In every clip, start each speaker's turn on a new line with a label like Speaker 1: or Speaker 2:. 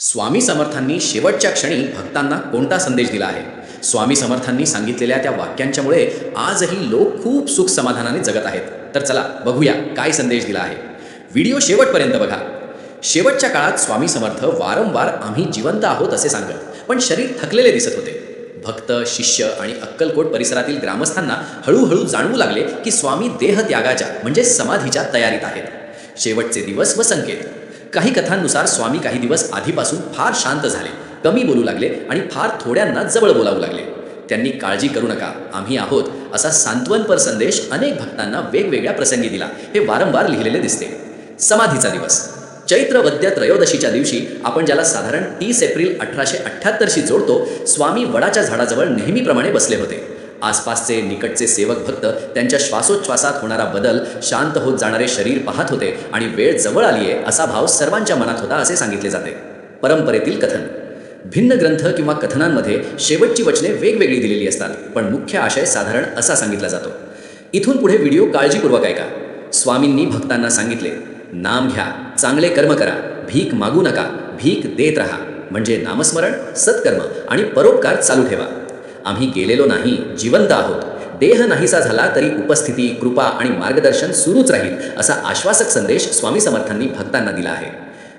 Speaker 1: स्वामी समर्थांनी शेवटच्या क्षणी भक्तांना कोणता संदेश दिला आहे? स्वामी समर्थांनी सांगितलेल्या त्या वाक्यांच्यामुळे आजही लोक खूप सुख समाधानाने जगत आहेत. तर चला बघूया काय संदेश दिला आहे. व्हिडिओ शेवटपर्यंत बघा. शेवटच्या काळात स्वामी समर्थ वारंवार आम्ही जिवंत आहोत असे सांगत, पण शरीर थकलेले दिसत होते. भक्त, शिष्य आणि अक्कलकोट परिसरातील ग्रामस्थांना हळूहळू जाणवू लागले की स्वामी देहत्यागाच्या म्हणजे समाधीच्या तयारीत आहेत. शेवटचे दिवस व संकेत. काही कथांनुसार स्वामी काही दिवस आधीपासून फार शांत झाले, कमी बोलू लागले आणि फार थोड्यांना जवळ बोलावू लागले. त्यांनी काळजी करू नका, आम्ही आहोत असा सांत्वनपर संदेश अनेक भक्तांना वेगवेगळ्या प्रसंगी दिला. हे वारंवार लिहिलेले दिसते. समाधीचा दिवस. चैत्र वद्य त्रयोदशीच्या दिवशी आपण ज्याला साधारण 30 एप्रिल 1878शी जोडतो, स्वामी वडाच्या झाडाजवळ नेहमीप्रमाणे बसले होते. आसपासचे निकटचे सेवक भक्त त्यांच्या श्वासोच्छ्वासात होणारा बदल, शांत होत जाणारे शरीर पाहत होते आणि वेळ जवळ आली आहे असा भाव सर्वांच्या मनात होता असे सांगितले जाते. परंपरेतील कथन. भिन्न ग्रंथ किंवा कथनांमध्ये शेवटची वचने वेगवेगळी दिलेली असतात, पण मुख्य आशय साधारण असा सांगितला जातो. इथून पुढे व्हिडिओ काळजीपूर्वक ऐका. स्वामींनी भक्तांना सांगितले, नाम घ्या, चांगले कर्म करा, भीक मागू नका, भीक देत राहा. म्हणजे नामस्मरण, सत्कर्म आणि परोपकार चालू ठेवा. आम्ही गेलेलो नाही, जिवंत आहोत. देह नाहीसा झाला तरी उपस्थिती, कृपा आणि मार्गदर्शन सुरूच राहील असा आश्वासक संदेश स्वामी समर्थांनी भक्तांना दिला आहे.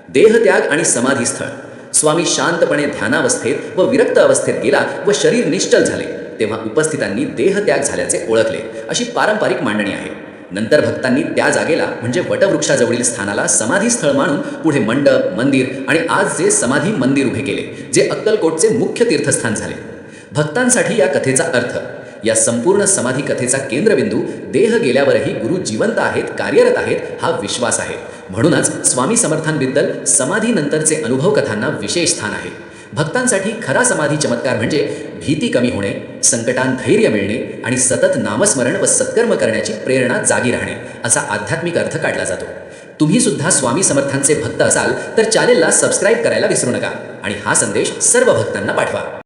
Speaker 1: देहत्याग आणि समाधीस्थळ. स्वामी शांतपणे ध्यानावस्थेत व विरक्त अवस्थेत गेला व शरीर निश्चल झाले तेव्हा उपस्थितांनी देहत्याग झाल्याचे ओळखले अशी पारंपरिक मांडणी आहे. नंतर भक्तांनी त्या जागेला म्हणजे वटवृक्षाजवळील स्थानाला समाधीस्थळ मानून पुढे मंडप, मंदिर आणि आज जे समाधी मंदिर उभे केले, जे अक्कलकोटचे मुख्य तीर्थस्थान झाले. भक्तांसाठी या कथेचा अर्थ. या संपूर्ण समाधी कथेचा केंद्रबिंदू देह गेल्यावरही गुरु जिवंत आहेत, कार्यरत आहेत हा विश्वास आहे. म्हणूनच स्वामी समर्थांबद्दल समाधीनंतरचे अनुभव कथांना विशेष स्थान आहे. भक्तांसाठी खरा समाधी चमत्कार म्हणजे भीती कमी होणे, संकटांत धैर्य मिळणे आणि सतत नामस्मरण व सत्कर्म करण्याची प्रेरणा जागी राहणे असा आध्यात्मिक अर्थ काढला जातो. तुम्ही सुद्धा स्वामी समर्थांचे भक्त असाल तर चॅनेलला सबस्क्राईब करायला विसरू नका आणि हा संदेश सर्व भक्तांना पाठवा.